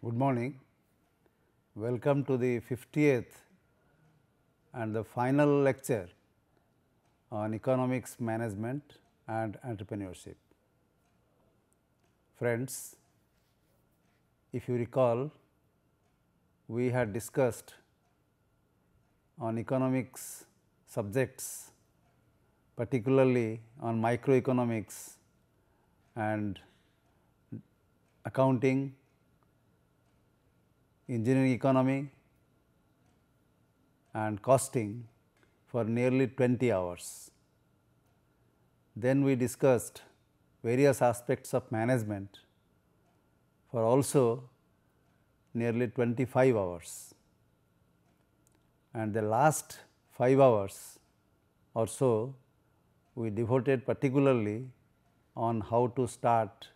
Good morning. Welcome to the 50th and the final lecture on economics management and entrepreneurship. Friends, if you recall, we had discussed on economics subjects, particularly on microeconomics and accounting, engineering economy and costing for nearly 20 hours. Then we discussed various aspects of management for also nearly 25 hours. And the last 5 hours or so we devoted particularly on how to start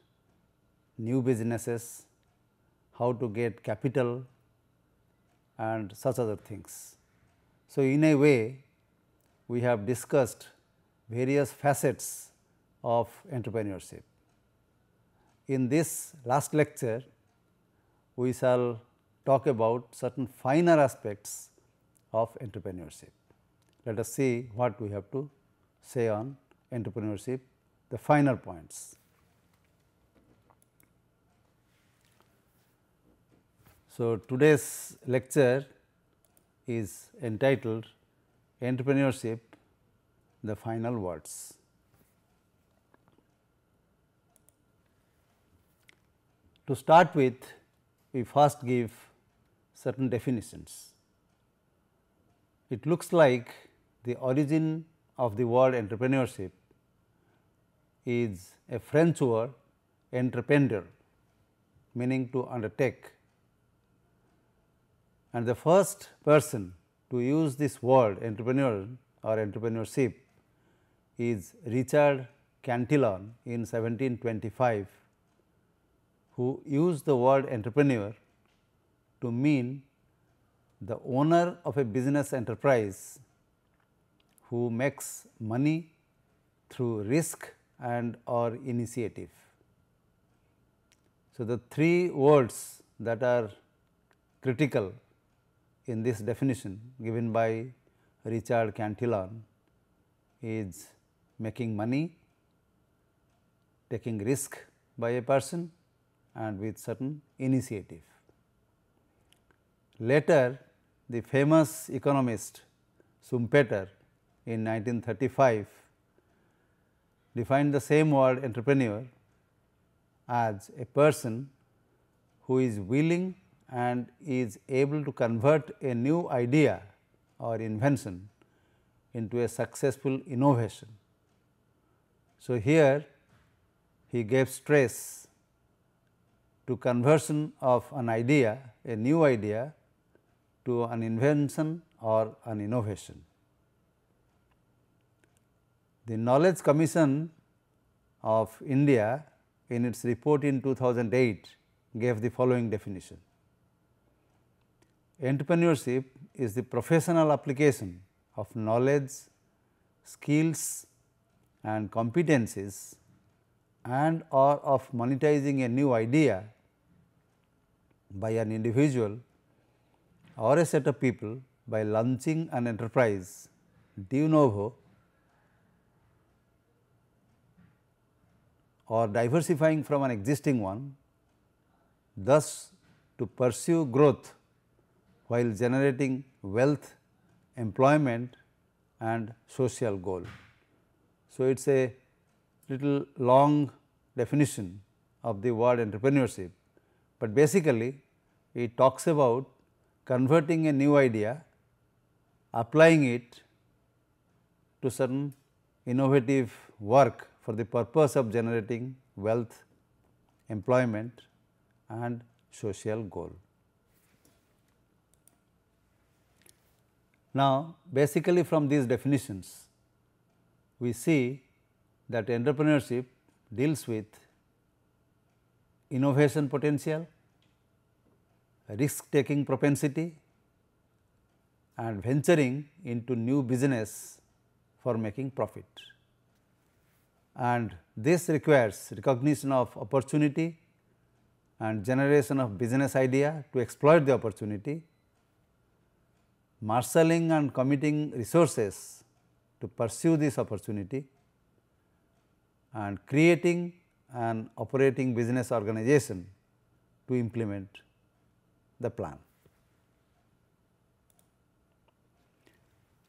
new businesses, how to get capital and such other things. So, in a way we have discussed various facets of entrepreneurship. In this last lecture, we shall talk about certain finer aspects of entrepreneurship. Let us see what we have to say on entrepreneurship, the finer points. So, today's lecture is entitled Entrepreneurship, the Final Words. To start with, we first give certain definitions. It looks like the origin of the word entrepreneurship is a French word entreprendre, meaning to undertake. And the first person to use this word entrepreneur or entrepreneurship is Richard Cantillon in 1725, who used the word entrepreneur to mean the owner of a business enterprise who makes money through risk and or initiative. So, the three words that are critical in this definition given by Richard Cantillon is making money, taking risk by a person and with certain initiative. Later, the famous economist Schumpeter in 1935 defined the same word entrepreneur as a person who is willing and is able to convert a new idea or invention into a successful innovation. So, here he gave stress to conversion of an idea, a new idea, to an invention or an innovation. The Knowledge Commission of India in its report in 2008 gave the following definition. Entrepreneurship is the professional application of knowledge, skills and competencies and or of monetizing a new idea by an individual or a set of people by launching an enterprise de novo or diversifying from an existing one, thus to pursue growth while generating wealth, employment and social goal. So, it is a little long definition of the word entrepreneurship, but basically it talks about converting a new idea, applying it to certain innovative work for the purpose of generating wealth, employment and social goal. Now, basically from these definitions, we see that entrepreneurship deals with innovation potential, risk taking propensity and venturing into new business for making profit. And this requires recognition of opportunity and generation of business idea to exploit the opportunity, marshalling and committing resources to pursue this opportunity, and creating an operating business organization to implement the plan.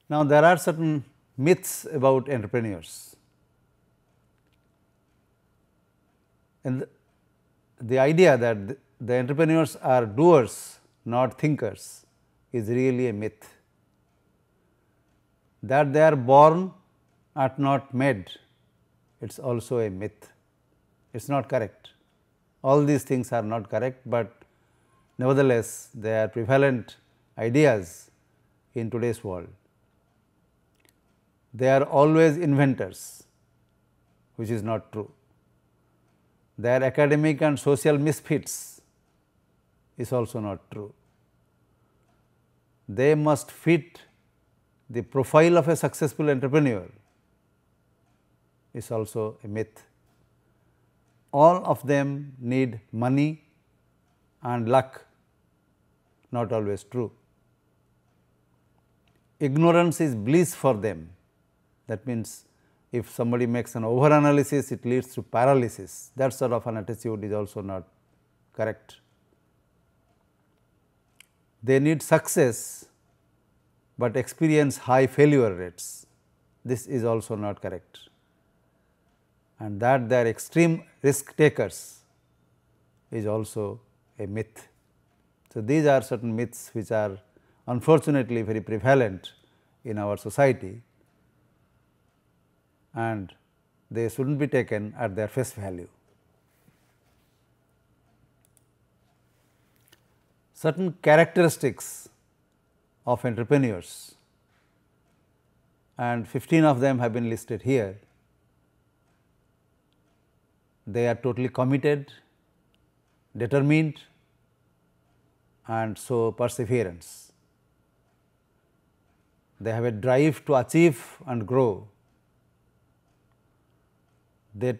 Now, there are certain myths about entrepreneurs, and the idea that the entrepreneurs are doers, not thinkers, is really a myth. That they are born and not made, it is also a myth. It is not correct. All these things are not correct, but nevertheless, they are prevalent ideas in today's world. They are always inventors, which is not true. They are academic and social misfits, is also not true. They must fit the profile of a successful entrepreneur, is also a myth. All of them need money and luck, not always true. Ignorance is bliss for them. That means, if somebody makes an over analysis, it leads to paralysis. That sort of an attitude is also not correct. They need success, but experience high failure rates. This is also not correct. And that they are extreme risk takers is also a myth. So, these are certain myths which are unfortunately very prevalent in our society, and they should not be taken at their face value. Certain characteristics of entrepreneurs, and 15 of them have been listed here. They are totally committed, determined, and show perseverance. They have a drive to achieve and grow. They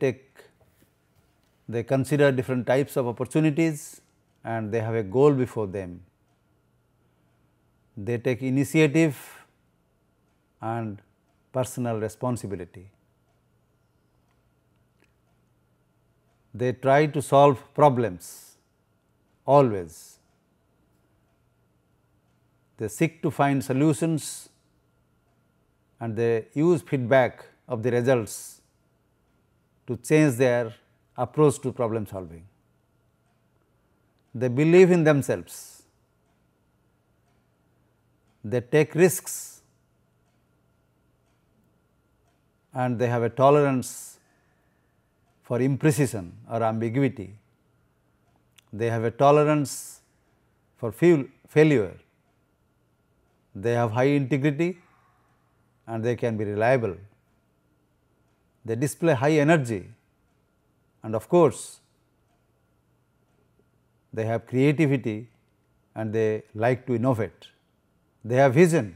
consider different types of opportunities, and they have a goal before them. They take initiative and personal responsibility. They try to solve problems always. They seek to find solutions, and they use feedback of the results to change their approach to problem solving. They believe in themselves. They take risks, and they have a tolerance for imprecision or ambiguity. They have a tolerance for failure. They have high integrity, and they can be reliable. They display high energy, and of course, they have creativity, and they like to innovate. They have vision,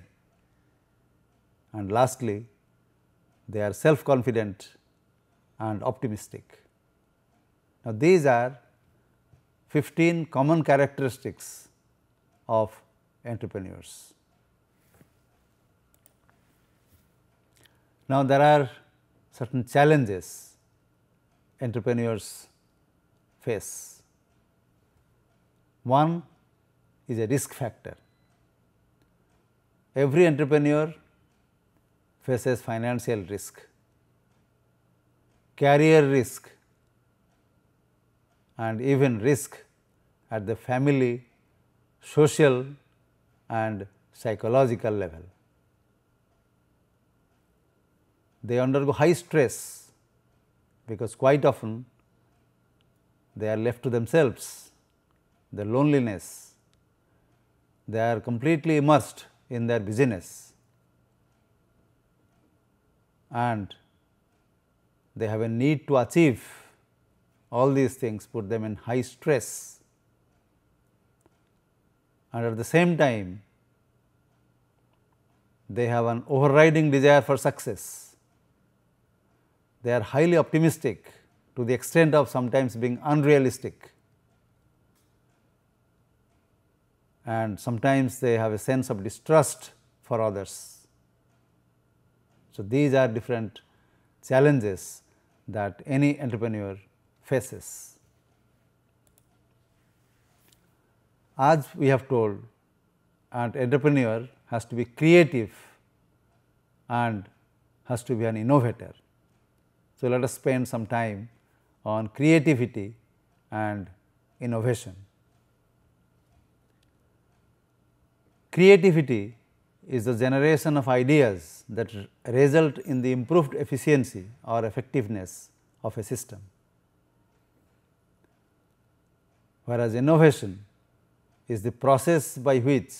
and lastly, they are self-confident and optimistic. Now, these are 15 common characteristics of entrepreneurs. Now, there are certain challenges entrepreneurs face. One is a risk factor. Every entrepreneur faces financial risk, career risk, and even risk at the family, social, and psychological level. They undergo high stress because quite often they are left to themselves, the loneliness, they are completely immersed in their business, and they have a need to achieve. All these things put them in high stress, and at the same time they have an overriding desire for success. They are highly optimistic to the extent of sometimes being unrealistic. and sometimes they have a sense of distrust for others. So, these are different challenges that any entrepreneur faces. As we have told, an entrepreneur has to be creative and has to be an innovator. So, let us spend some time on creativity and innovation. Creativity is the generation of ideas that result in the improved efficiency or effectiveness of a system, whereas innovation is the process by which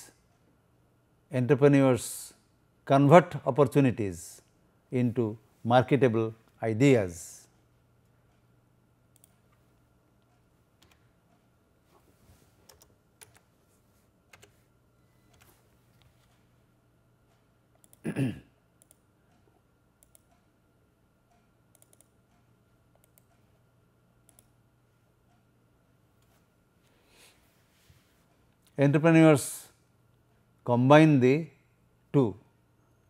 entrepreneurs convert opportunities into marketable ideas. Entrepreneurs combine the two.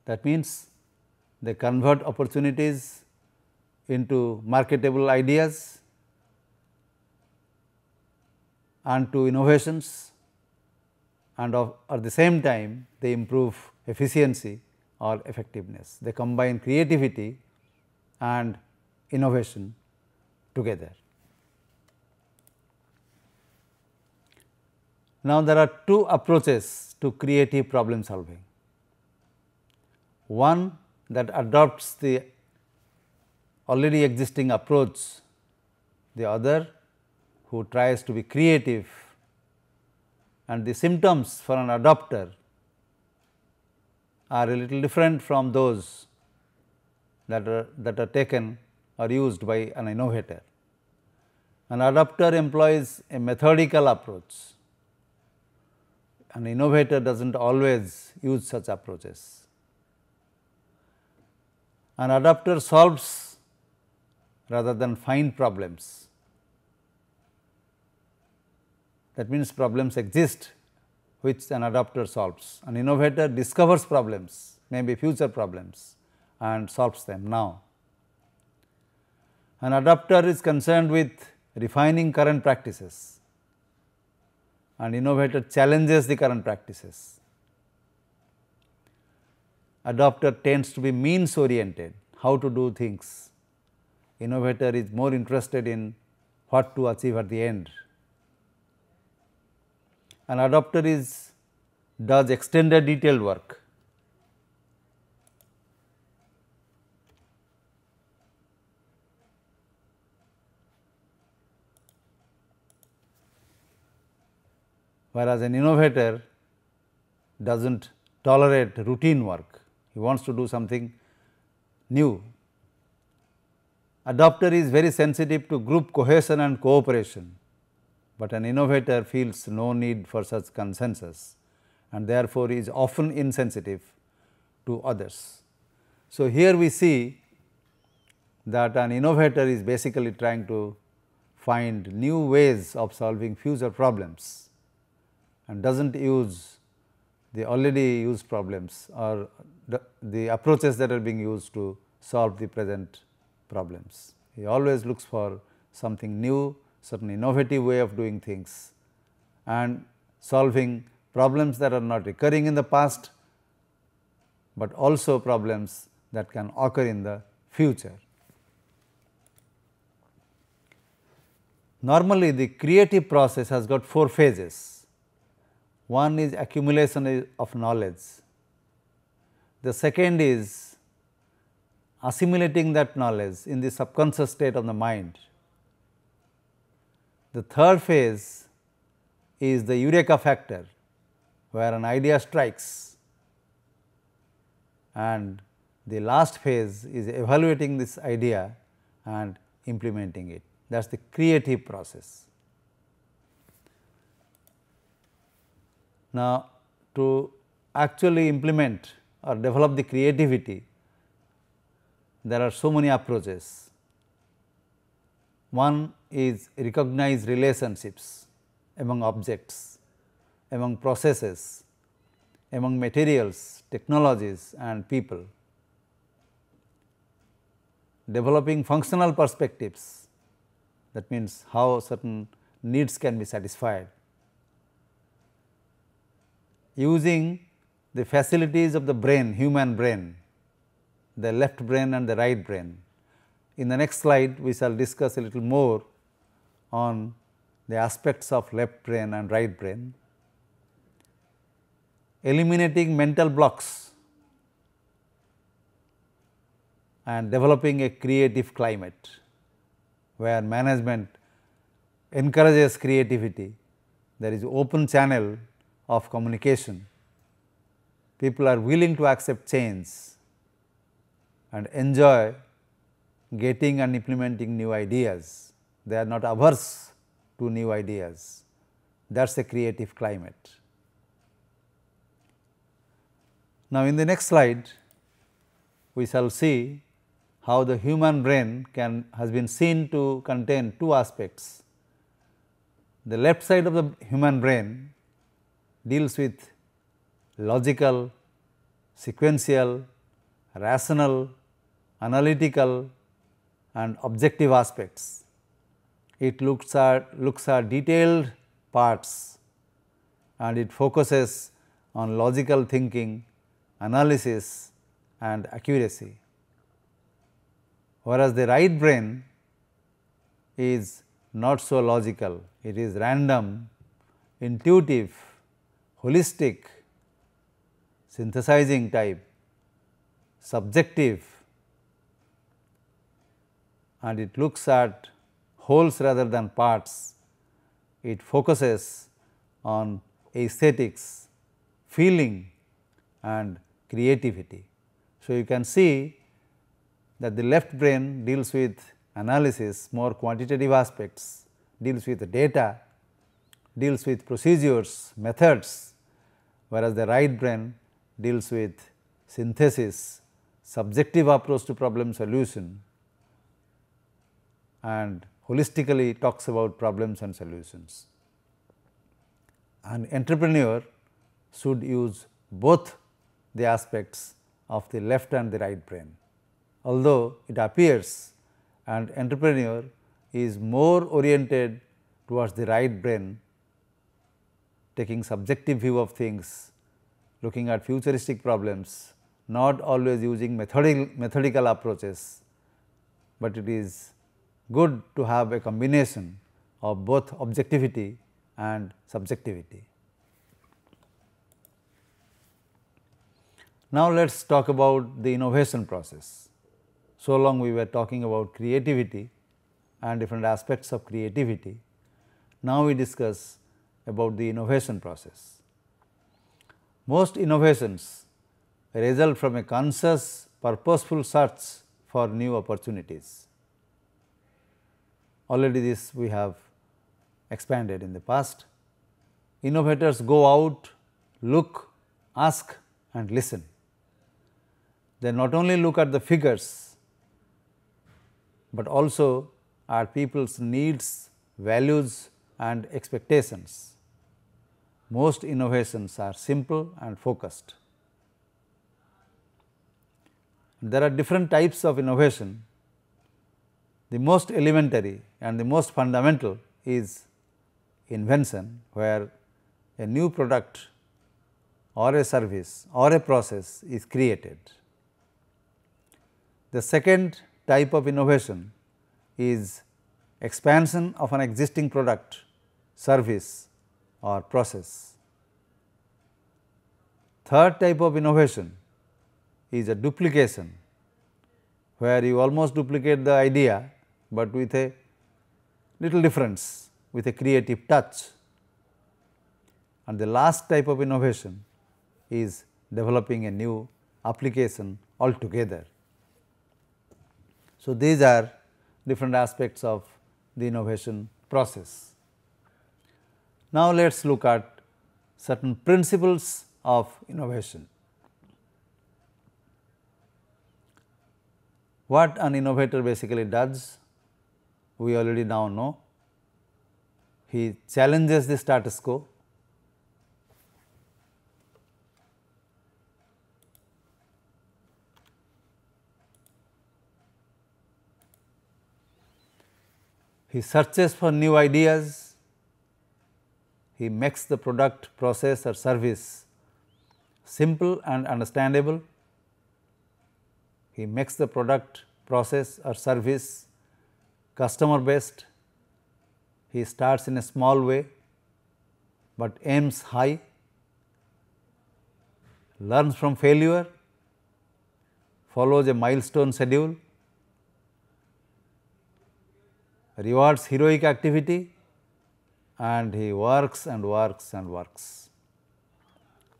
That means, they convert opportunities into marketable ideas and to innovations, and at the same time they improve efficiency or effectiveness. They combine creativity and innovation together. Now, there are two approaches to creative problem solving. One that adopts the already existing approach, the other who tries to be creative, and the symptoms for an adopter are a little different from those that are taken or used by an innovator. An adopter employs a methodical approach. An innovator does not always use such approaches. An adopter solves rather than find problems. That means, problems exist which an adopter solves. An innovator discovers problems, maybe future problems, and solves them now. An adopter is concerned with refining current practices, and innovator challenges the current practices. Adopter tends to be means oriented, how to do things. Innovator is more interested in what to achieve at the end. An adopter does extended detailed work. Whereas an innovator does not tolerate routine work, he wants to do something new. Adopter is very sensitive to group cohesion and cooperation, but an innovator feels no need for such consensus, and therefore is often insensitive to others. So, here we see that an innovator is basically trying to find new ways of solving future problems and does not use the already used problems or the approaches that are being used to solve the present problems. He always looks for something new, certain innovative way of doing things and solving problems that are not recurring in the past, but also problems that can occur in the future. Normally, the creative process has got 4 phases. One is accumulation of knowledge. The second is assimilating that knowledge in the subconscious state of the mind. The third phase is the eureka factor, where an idea strikes, and the last phase is evaluating this idea and implementing it. That is the creative process. Now, to actually implement or develop the creativity, there are so many approaches. One is recognize relationships among objects. among processes, among materials, technologies and people. Developing functional perspectives, that means how certain needs can be satisfied. Using the facilities of the brain, human brain, the left brain and the right brain. In the next slide, we shall discuss a little more on the aspects of left brain and right brain. Eliminating mental blocks and developing a creative climate, where management encourages creativity. There is open channel of communication. People are willing to accept change and enjoy getting and implementing new ideas. They are not averse to new ideas. That is a creative climate. Now, in the next slide, we shall see how the human brain has been seen to contain two aspects. The left side of the human brain deals with logical, sequential, rational, analytical and objective aspects. It looks at detailed parts and it focuses on logical thinking, analysis and accuracy. Whereas the right brain is not so logical, it is random, intuitive, holistic, synthesizing type, subjective, and it looks at wholes rather than parts. It focuses on aesthetics, feeling and creativity. So, you can see that the left brain deals with analysis, more quantitative aspects, deals with data, deals with procedures, methods, whereas the right brain deals with synthesis, subjective approach to problem solution and holistically talks about problems and solutions. An entrepreneur should use both the aspects of the left and the right brain. Although it appears an entrepreneur is more oriented towards the right brain, taking subjective view of things, looking at futuristic problems, not always using methodical approaches, but it is good to have a combination of both objectivity and subjectivity. Now, let us talk about the innovation process. So long we were talking about creativity and different aspects of creativity. Now, we discuss about the innovation process. Most innovations result from a conscious, purposeful search for new opportunities. Already this we have expanded in the past. Innovators go out, look, ask and listen. They not only look at the figures, but also at people's needs, values and expectations. Most innovations are simple and focused. There are different types of innovation. The most elementary and the most fundamental is invention, where a new product or a service or a process is created. The second type of innovation is expansion of an existing product, service or process. Third type of innovation is a duplication, where you almost duplicate the idea, but with a little difference, with a creative touch. And the last type of innovation is developing a new application altogether. So, these are different aspects of the innovation process. Now, let us look at certain principles of innovation. What an innovator basically does, we already now know. He challenges the status quo, He searches for new ideas, he makes the product, process or service simple and understandable, he makes the product, process or service customer based, he starts in a small way, but aims high, learns from failure, follows a milestone schedule, rewards heroic activity, and he works and works and works.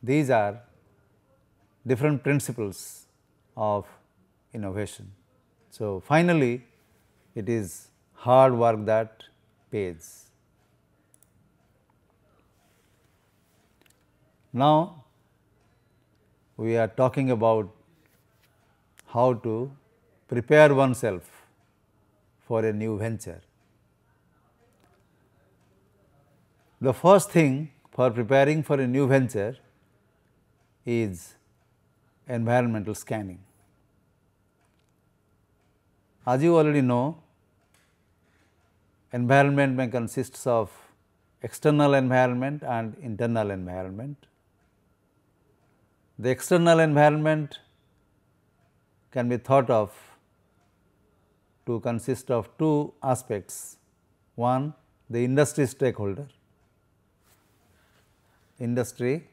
These are different principles of innovation. So, finally, it is hard work that pays. Now, we are talking about how to prepare oneself for a new venture. The first thing for preparing for a new venture is environmental scanning. As you already know, environment may consist of external environment and internal environment. The external environment can be thought of to consist of two aspects. One, the industry stakeholder, industry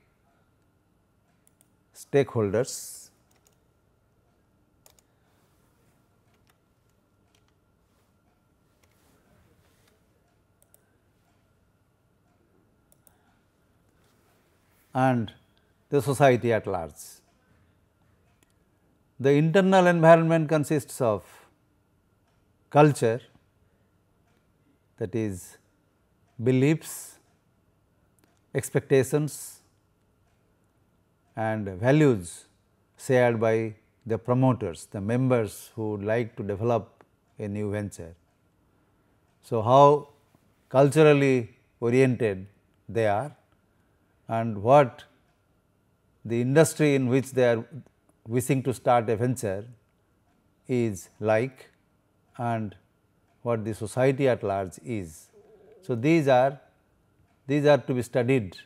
stakeholders, and the society at large. The internal environment consists of culture, that is beliefs, expectations and values shared by the promoters, the members who would like to develop a new venture. So, how culturally oriented they are and what the industry in which they are wishing to start a venture is like and what the society at large is. So, these are to be studied,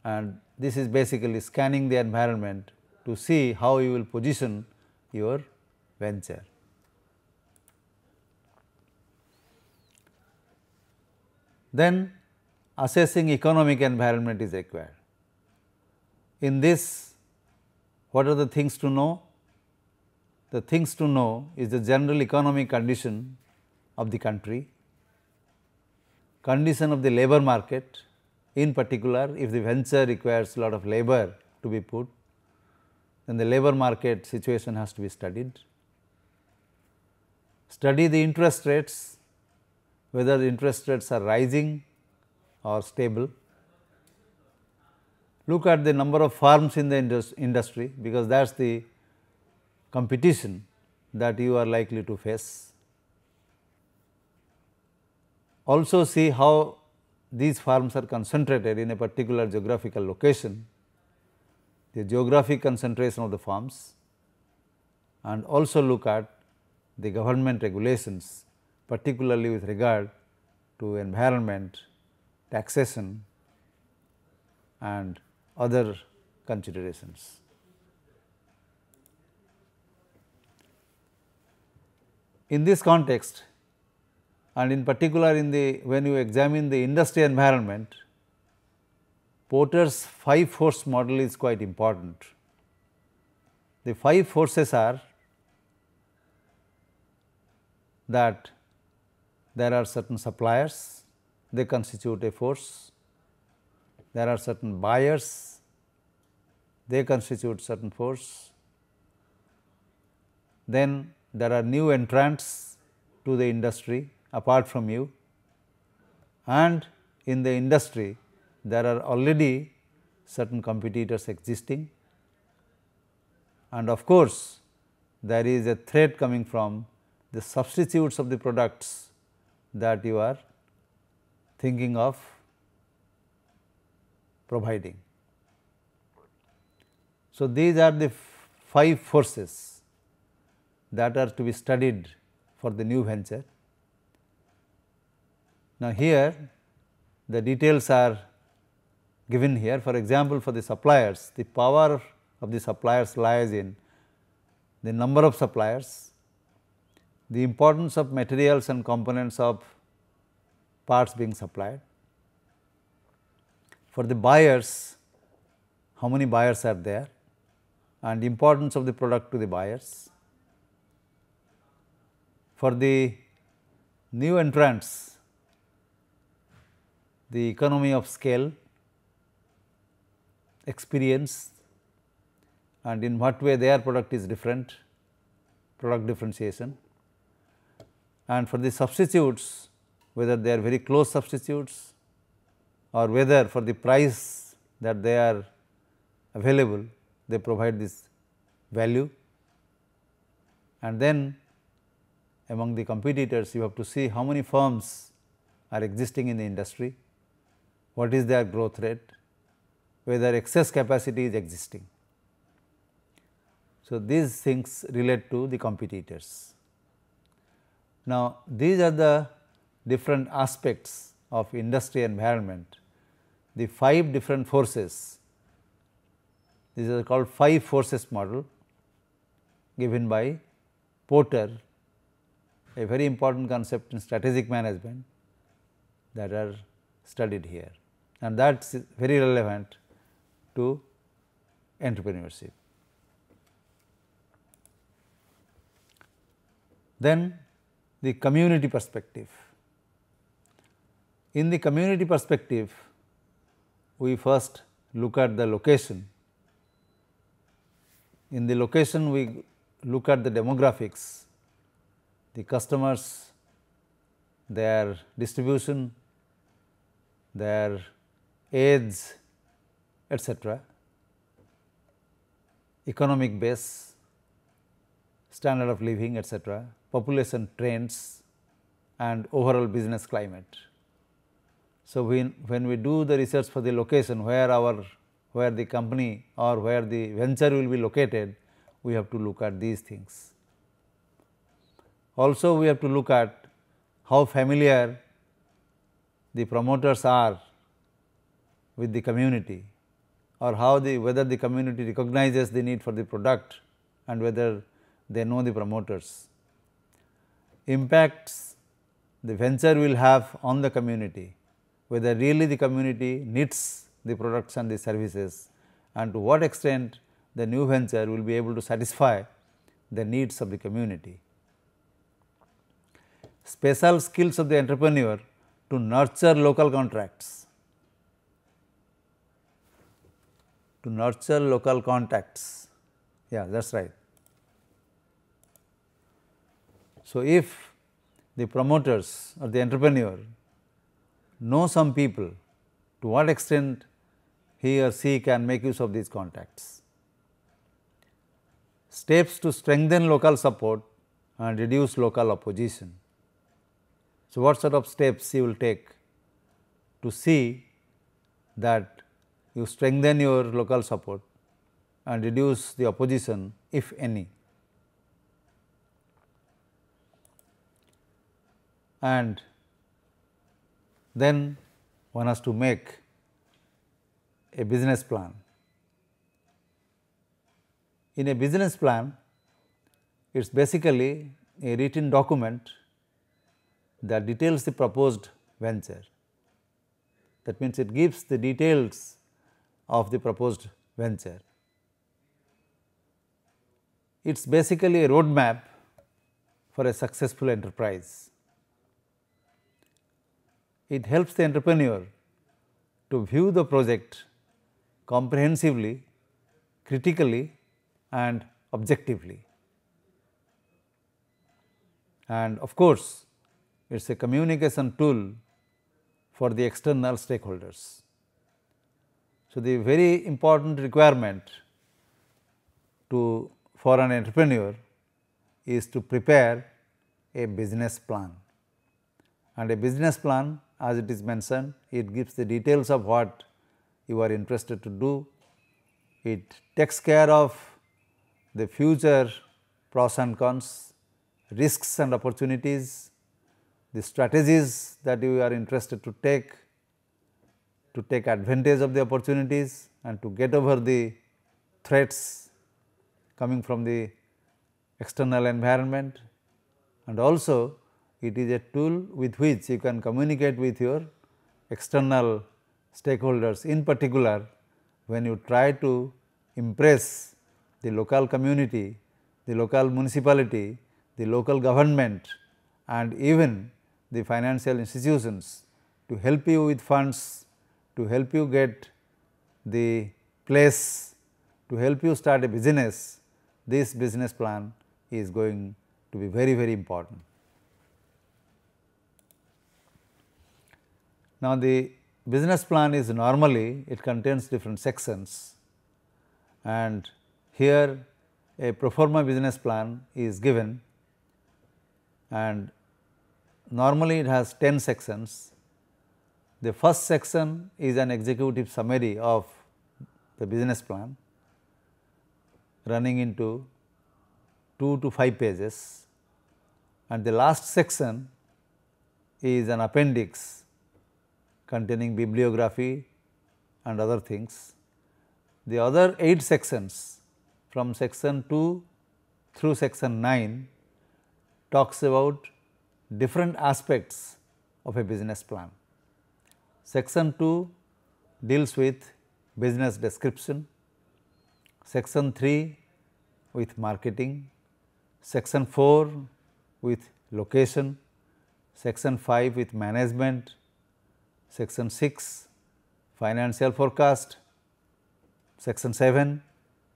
and this is basically scanning the environment to see how you will position your venture. Then assessing economic environment is required. In this, what are the things to know? The things to know is the general economic condition of the country, condition of the labor market, in particular if the venture requires a lot of labor to be put, then the labor market situation has to be studied. Study the interest rates, whether the interest rates are rising or stable. Look at the number of firms in the industry, because that is the competition that you are likely to face. Also see how these firms are concentrated in a particular geographical location, the geographic concentration of the firms, and also look at the government regulations, particularly with regard to environment, taxation and other considerations. In this context, and in particular when you examine the industry environment, Porter's 5 force model is quite important. The 5 forces are that there are certain suppliers, they constitute a force. There are certain buyers, they constitute certain force. Then there are new entrants to the industry apart from you, and in the industry there are already certain competitors existing, and of course, there is a threat coming from the substitutes of the products that you are thinking of providing. So, these are the 5 forces that are to be studied for the new venture. Now, here the details are given here. For example, for the suppliers, the power of the suppliers lies in the number of suppliers, the importance of materials and components of parts being supplied. For the buyers, how many buyers are there, and importance of the product to the buyers. For the new entrants, the economy of scale, experience, and in what way their product is different, product differentiation. And for the substitutes, whether they are very close substitutes or whether for the price that they are available, they provide this value. And then among the competitors, you have to see how many firms are existing in the industry, what is their growth rate, whether excess capacity is existing. So, these things relate to the competitors. Now, these are the different aspects of industry environment, the 5 different forces. These are called 5 forces model given by Porter, a very important concept in strategic management that are studied here, and that is very relevant to entrepreneurship. Then the community perspective. In the community perspective, we first look at the location. In the location, we look at the demographics, the customers, their distribution, their age, etc., economic base, standard of living, etc., population trends, and overall business climate. So, when we do the research for the location where the company or where the venture will be located, we have to look at these things. Also, we have to look at how familiar the promoters are with the community, or whether the community recognizes the need for the product and whether they know the promoters. Impacts the venture will have on the community, whether really the community needs the products and the services, and to what extent the new venture will be able to satisfy the needs of the community. Special skills of the entrepreneur to nurture local contracts, Yeah, that is right. So, if the promoters or the entrepreneur know some people, to what extent he or she can make use of these contacts. Steps to strengthen local support and reduce local opposition. So, what sort of steps you will take to see that you strengthen your local support and reduce the opposition, if any. And then one has to make a business plan. In a business plan, it is basically a written document that details the proposed venture. That means, it gives the details of the proposed venture. It is basically a roadmap for a successful enterprise. It helps the entrepreneur to view the project comprehensively, critically, and objectively. And of course, it is a communication tool for the external stakeholders. So, the very important requirement for an entrepreneur is to prepare a business plan. And a business plan, as it is mentioned, it gives the details of what you are interested to do. It takes care of the future pros and cons, risks and opportunities, the strategies that you are interested to take advantage of the opportunities and to get over the threats coming from the external environment, and also it is a tool with which you can communicate with your external stakeholders, in particular when you try to impress the local community, the local municipality, the local government and even the financial institutions to help you with funds, to help you get the place, to help you start a business. This business plan is going to be very, very important. Now, the business plan is normally, it contains different sections, and here a pro forma business plan is given, and normally it has 10 sections. The first section is an executive summary of the business plan running into 2 to 5 pages, and the last section is an appendix containing bibliography and other things. The other 8 sections from section 2 through section 9 talks about different aspects of a business plan. Section 2 deals with business description, section 3 with marketing, section 4 with location, section 5 with management, section 6 financial forecast, section 7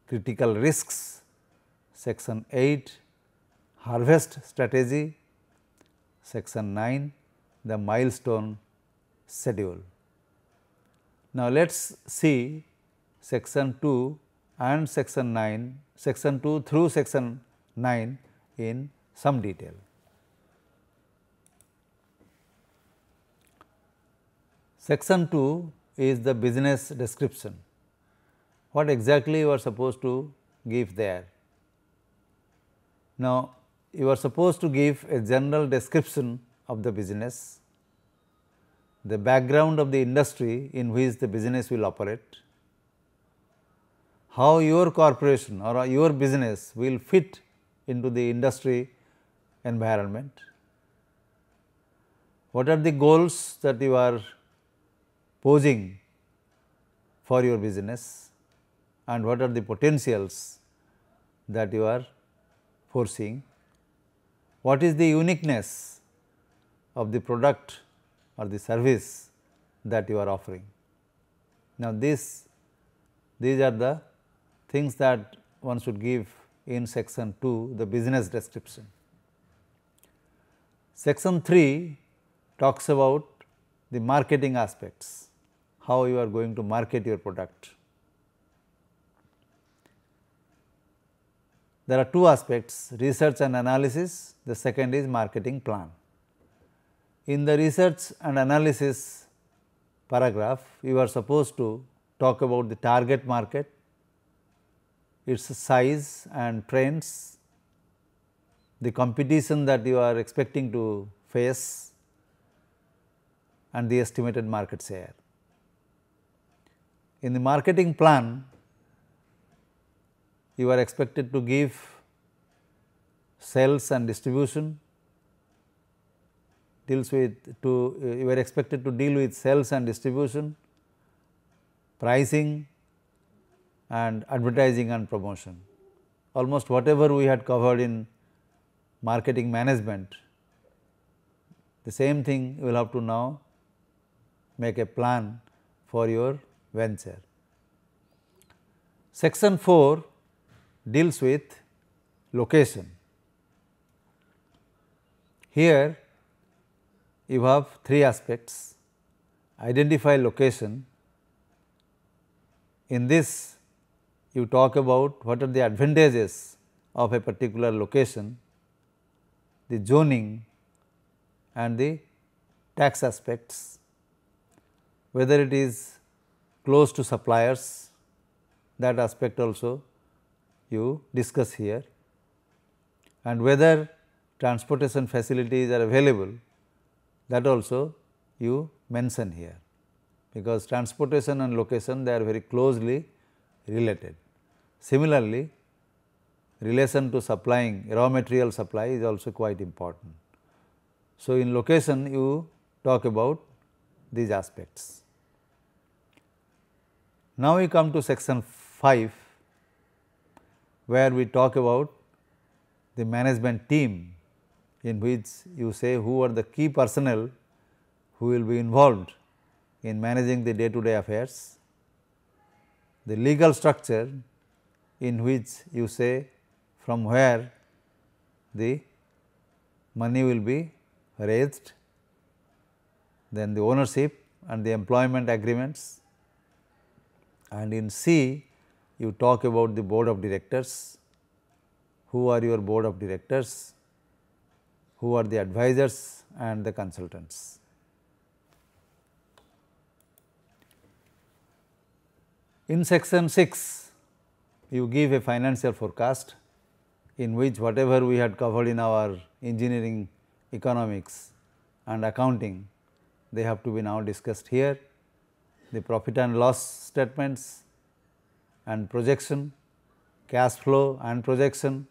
critical risks, section 8 harvest strategy, section 9 the milestone schedule. Now, let us see section 2 and section 9, section 2 through section 9 in some detail. Section 2 is the business description. What exactly you are supposed to give there? Now, you are supposed to give a general description of the business, the background of the industry in which the business will operate, how your corporation or your business will fit into the industry environment, what are the goals that you are posing for your business, and what are the potentials that you are foreseeing, what is the uniqueness of the product or the service that you are offering. Now, these are the things that one should give in section 2, the business description. Section 3 talks about the marketing aspects, how you are going to market your product. There are 2 aspects, research and analysis, the second is marketing plan. In the research and analysis paragraph, you are supposed to talk about the target market, its size and trends, the competition that you are expecting to face and the estimated market share. In the marketing plan, you are expected to give sales and distribution, you are expected to deal with sales and distribution, pricing and advertising and promotion. Almost whatever we had covered in marketing management, the same thing you will have to now make a plan for your venture. Section 4 deals with location. Here you have 3 aspects: identify location. In this you talk about what are the advantages of a particular location, the zoning and the tax aspects, whether it is close to suppliers, that aspect also you discuss here, and whether transportation facilities are available that also you mention here, because transportation and location, they are very closely related. Similarly, relation to supplying raw material supply is also quite important. So, in location you talk about these aspects. Now, we come to section 5, where we talk about the management team, in which you say who are the key personnel who will be involved in managing the day to day affairs, the legal structure, in which you say from where the money will be raised, then the ownership and the employment agreements, and in C you talk about the board of directors, who are your board of directors, who are the advisors and the consultants. In section 6, you give a financial forecast, in which whatever we had covered in our engineering, economics and accounting, they have to be now discussed here. The profit and loss statements and projection, cash flow and projection,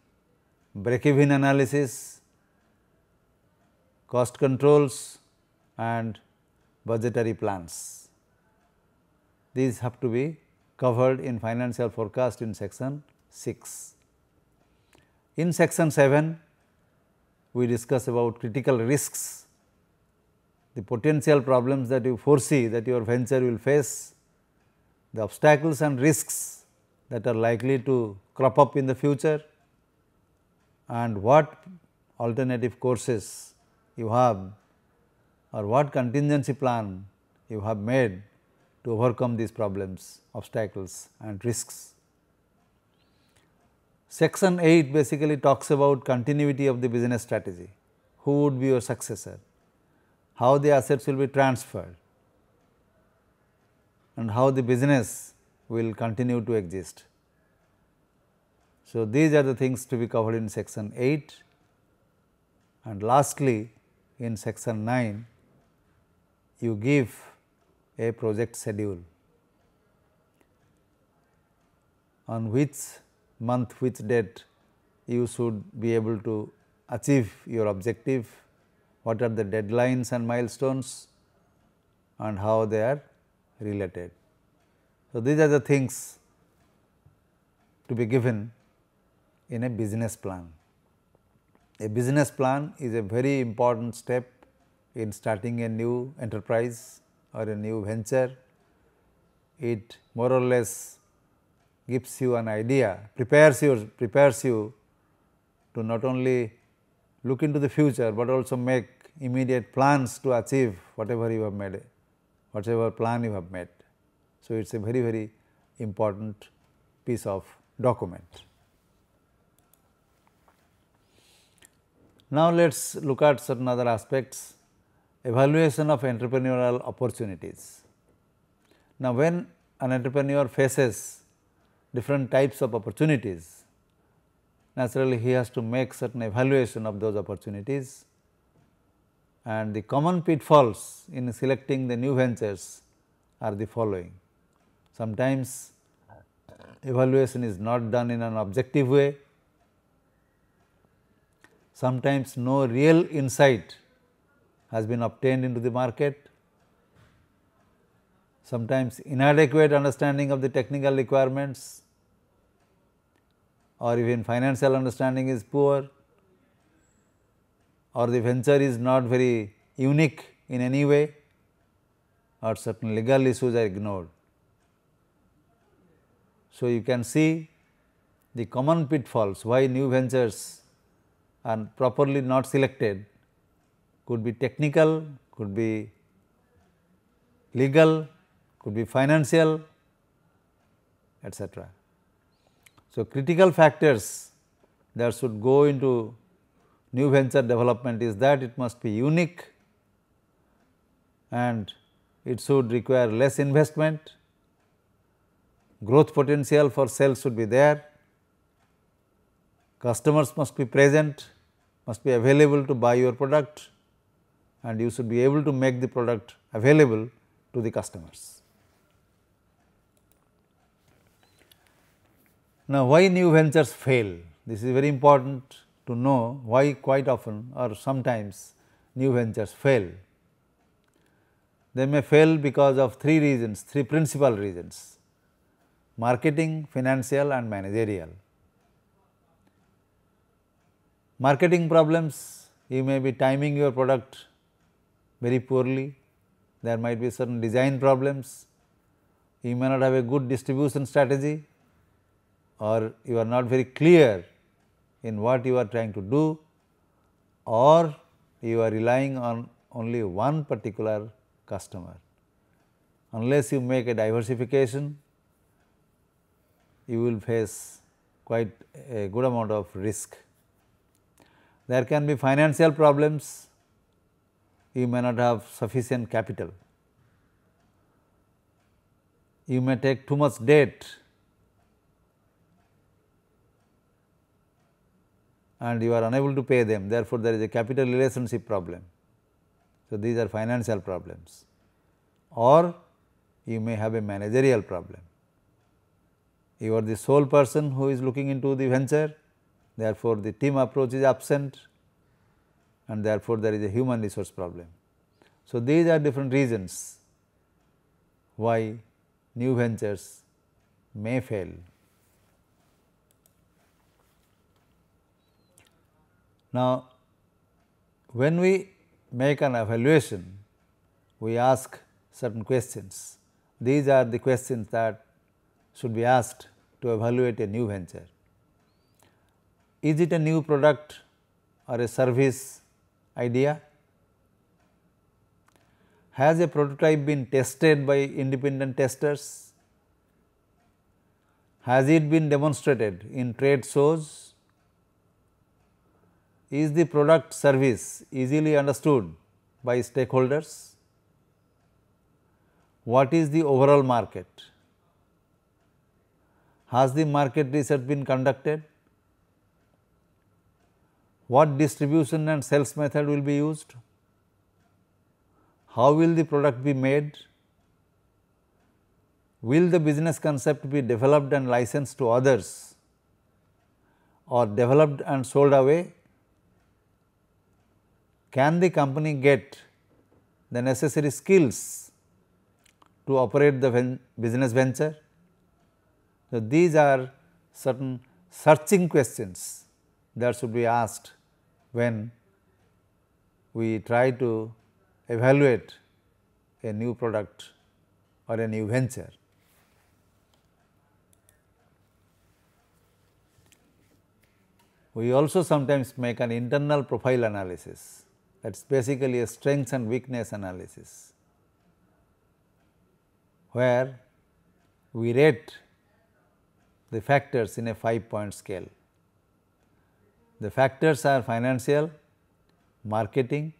break-even analysis, cost controls and budgetary plans. These have to be covered in financial forecast in section 6. In section 7, we discuss about critical risks, the potential problems that you foresee that your venture will face, the obstacles and risks that are likely to crop up in the future, and what alternative courses you have or what contingency plan you have made to overcome these problems, obstacles and risks. Section 8 basically talks about continuity of the business strategy, who would be your successor, how the assets will be transferred and how the business will continue to exist. So, these are the things to be covered in section 8, and lastly in section 9 you give a project schedule, on which month, which date you should be able to achieve your objective, what are the deadlines and milestones and how they are related. So, these are the things to be given in a business plan. A business plan is a very important step in starting a new enterprise or a new venture. It more or less gives you an idea, prepares you to not only look into the future, but also make immediate plans to achieve whatever you have made, whatever plan you have made. So, it is a very, very important piece of document. Now, let us look at certain other aspects, evaluation of entrepreneurial opportunities. Now, when an entrepreneur faces different types of opportunities, naturally he has to make certain evaluation of those opportunities, and the common pitfalls in selecting the new ventures are the following. Sometimes evaluation is not done in an objective way, sometimes no real insight has been obtained into the market, sometimes inadequate understanding of the technical requirements, or even financial understanding is poor, or the venture is not very unique in any way, or certain legal issues are ignored. So, you can see the common pitfalls why new ventures are properly not selected, could be technical, could be legal, could be financial, etc. So, critical factors that should go into new venture development is that it must be unique and it should require less investment, growth potential for sales should be there, customers must be present, must be available to buy your product, and you should be able to make the product available to the customers. Now, why new ventures fail? This is very important to know why quite often or sometimes new ventures fail. They may fail because of three reasons, three principal reasons: marketing, financial and managerial. Marketing problems, you may be timing your product very poorly, there might be certain design problems, you may not have a good distribution strategy, or you are not very clear in what you are trying to do, or you are relying on only one particular customer. Unless you make a diversification, you will face quite a good amount of risk. There can be financial problems, you may not have sufficient capital, you may take too much debt and you are unable to pay them, therefore, there is a capital relationship problem. So, these are financial problems, or you may have a managerial problem. You are the sole person who is looking into the venture, therefore, the team approach is absent and therefore, there is a human resource problem. So, these are different reasons why new ventures may fail. Now, when we make an evaluation, we ask certain questions. These are the questions that should be asked to evaluate a new venture. Is it a new product or a service idea? Has a prototype been tested by independent testers? Has it been demonstrated in trade shows? Is the product service easily understood by stakeholders? What is the overall market? Has the market research been conducted? What distribution and sales method will be used? How will the product be made? Will the business concept be developed and licensed to others, or developed and sold away? Can the company get the necessary skills to operate the business venture? So, these are certain searching questions that should be asked when we try to evaluate a new product or a new venture. We also sometimes make an internal profile analysis, that is basically a strengths and weakness analysis, where we rate the factors in a 5-point scale. The factors are financial, marketing,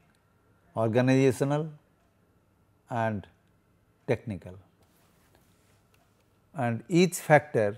organizational and technical, and each factor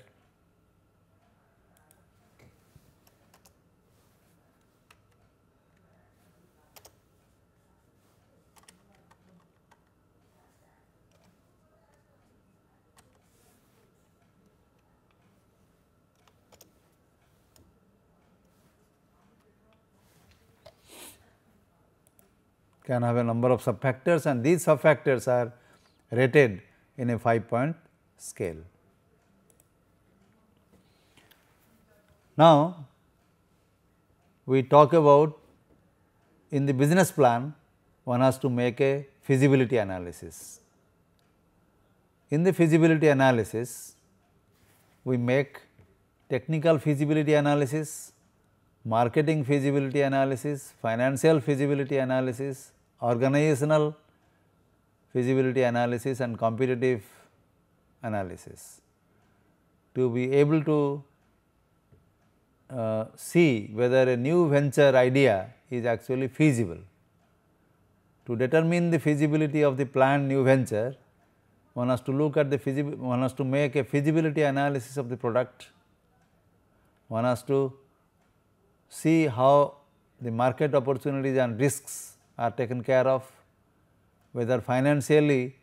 can have a number of sub-factors, and these sub-factors are rated in a 5-point scale. Now, we talk about in the business plan, one has to make a feasibility analysis. In the feasibility analysis, we make technical feasibility analysis, marketing feasibility analysis, financial feasibility analysis, organizational feasibility analysis and competitive analysis to be able to see whether a new venture idea is actually feasible. To determine the feasibility of the planned new venture, one has to look at the one has to make a feasibility analysis of the product, one has to see how the market opportunities and risks are taken care of, whether financially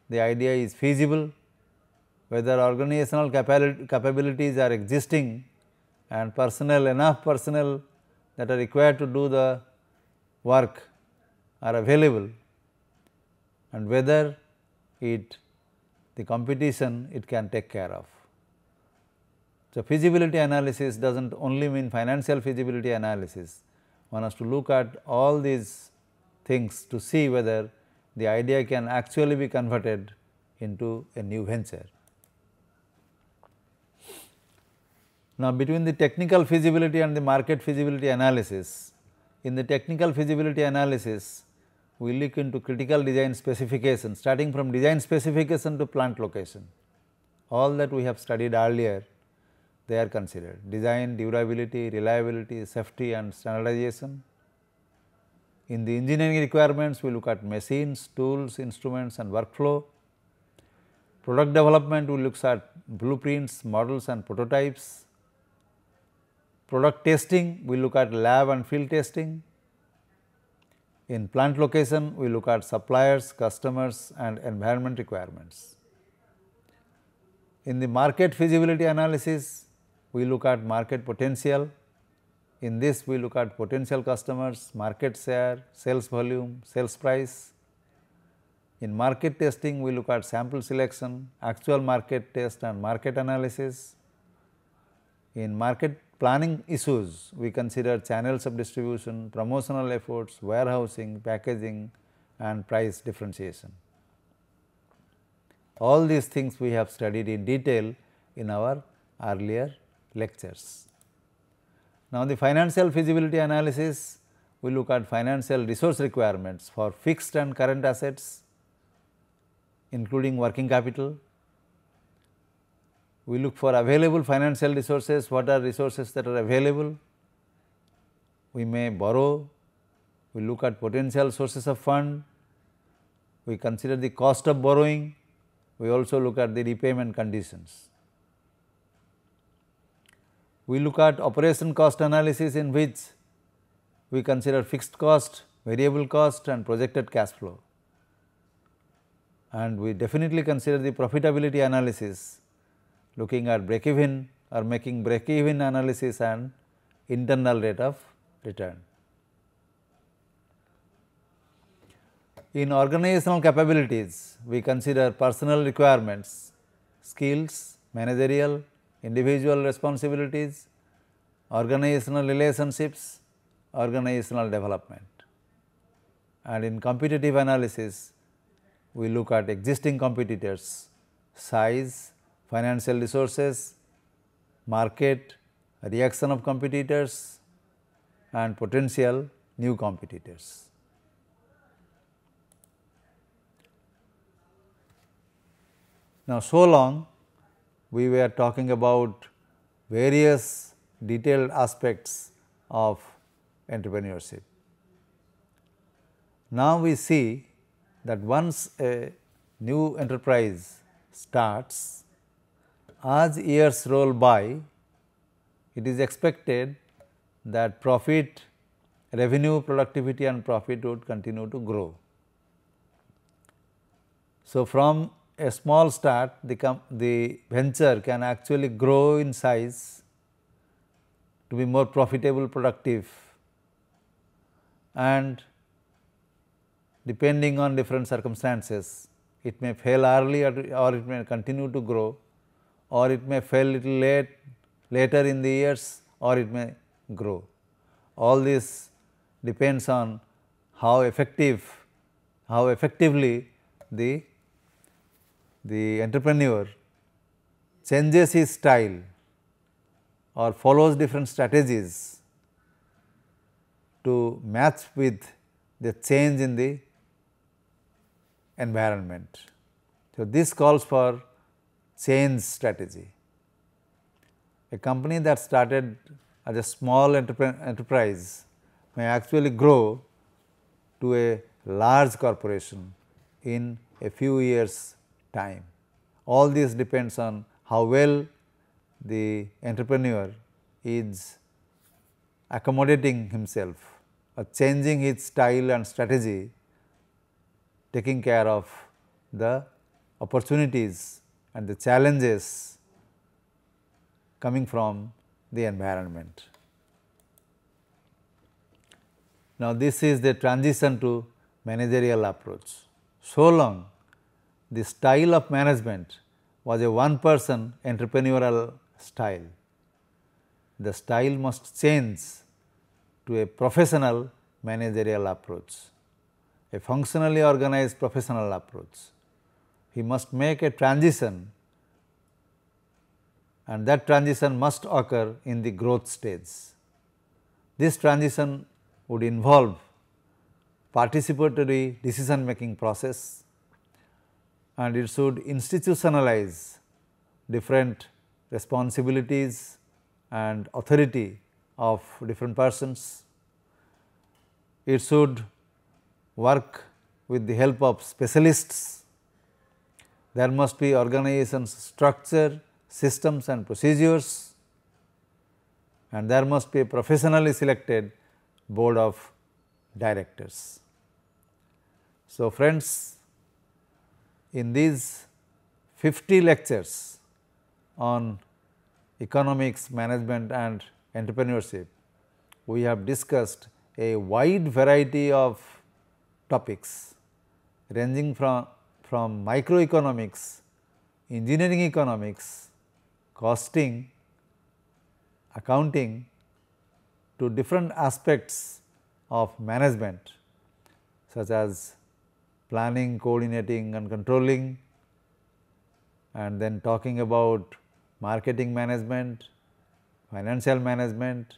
the idea is feasible, whether organizational capabilities are existing and enough personnel that are required to do the work are available, and whether the competition it can take care of. So, feasibility analysis does not only mean financial feasibility analysis, one has to look at all these things to see whether the idea can actually be converted into a new venture. Now, between the technical feasibility and the market feasibility analysis, in the technical feasibility analysis, we look into critical design specification, starting from design specification to plant location. All that we have studied earlier, they are considered: design, durability, reliability, safety and standardization. In the engineering requirements, we look at machines, tools, instruments and workflow. Product development, we look at blueprints, models and prototypes. Product testing, we look at lab and field testing. In plant location, we look at suppliers, customers and environment requirements. In the market feasibility analysis, we look at market potential. In this, we look at potential customers, market share, sales volume, sales price. In market testing, we look at sample selection, actual market test and market analysis. In market planning issues, we consider channels of distribution, promotional efforts, warehousing, packaging and price differentiation. All these things we have studied in detail in our earlier lectures. Now, the financial feasibility analysis, we look at financial resource requirements for fixed and current assets, including working capital. We look for available financial resources, what are resources that are available. We may borrow, we look at potential sources of fund, we consider the cost of borrowing, we also look at the repayment conditions. We look at operation cost analysis, in which we consider fixed cost, variable cost and projected cash flow. And we definitely consider the profitability analysis, looking at break even or making break even analysis and internal rate of return. In organizational capabilities, we consider personnel requirements, skills, managerial, individual responsibilities, organizational relationships, organizational development. And in competitive analysis, we look at existing competitors, size, financial resources, market, reaction of competitors and potential new competitors. Now, so long we were talking about various detailed aspects of entrepreneurship. Now, we see that once a new enterprise starts, as years roll by, it is expected that profit, revenue, productivity and profit would continue to grow. So, from a small start, the venture can actually grow in size to be more profitable, productive, and depending on different circumstances, it may fail early or it may continue to grow, or it may fail little later in the years, or it may grow. All this depends on how effectively the entrepreneur changes his style or follows different strategies to match with the change in the environment. So, this calls for change strategy. A company that started as a small enterprise may actually grow to a large corporation in a few years' time. All this depends on how well the entrepreneur is accommodating himself changing his style and strategy, taking care of the opportunities and the challenges coming from the environment. Now, this is the transition to managerial approach. So long the style of management was a one person entrepreneurial style. The style must change to a professional managerial approach, a functionally organized professional approach. He must make a transition, and that transition must occur in the growth stage. This transition would involve participatory decision making process, and it should institutionalize different responsibilities and authority of different persons. It should work with the help of specialists. There must be organization structure, systems and procedures, and there must be a professionally selected board of directors. So, friends, in these 50 lectures on economics, management and entrepreneurship, we have discussed a wide variety of topics ranging from microeconomics, engineering economics, costing, accounting to different aspects of management such as planning, coordinating and controlling, and then talking about marketing management, financial management,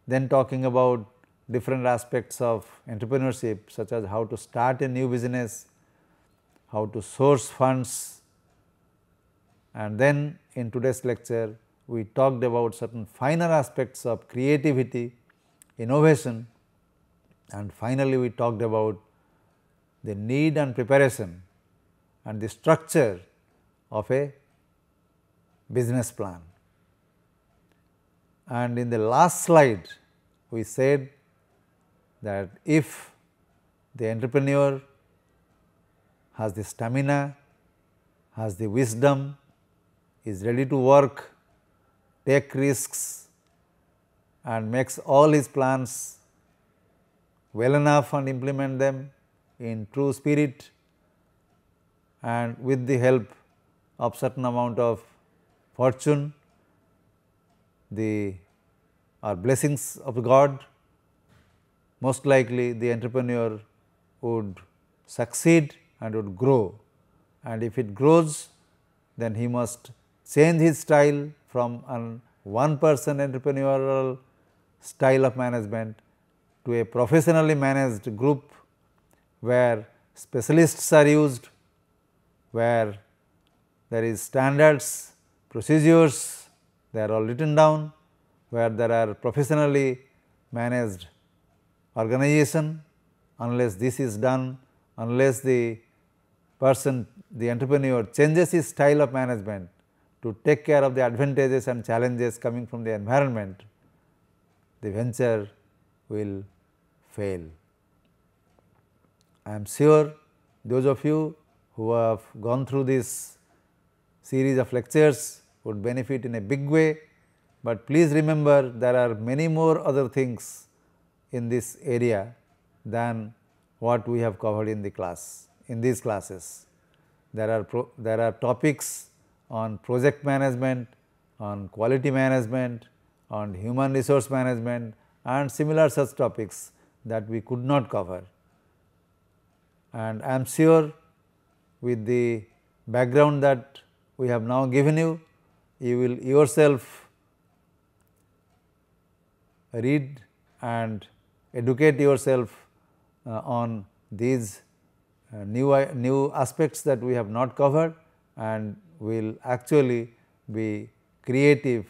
then talking about different aspects of entrepreneurship such as how to start a new business, how to source funds, and then in today's lecture we talked about certain finer aspects of creativity, innovation, and finally we talked about the need and preparation and the structure of a business plan. And in the last slide we said that if the entrepreneur has the stamina, has the wisdom, is ready to work, take risks and makes all his plans well enough and implement them in true spirit and with the help of certain amount of fortune, or blessings of God, most likely the entrepreneur would succeed and would grow. And if it grows, then he must change his style from an one person entrepreneurial style of management to a professionally managed group where specialists are used, where there is standards, procedures, they are all written down, where there are professionally managed organization. Unless this is done, unless the person, the entrepreneur changes his style of management to take care of the advantages and challenges coming from the environment, the venture will fail. I am sure those of you who have gone through this series of lectures would benefit in a big way, but please remember there are many more other things in this area than what we have covered in the class, in these classes. There are topics on project management, on quality management, on human resource management and similar such topics that we could not cover. And I am sure with the background that we have now given you, you will yourself read and educate yourself on these new aspects that we have not covered, and will actually be creative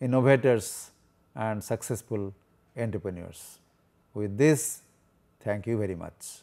innovators and successful entrepreneurs. With this, thank you very much.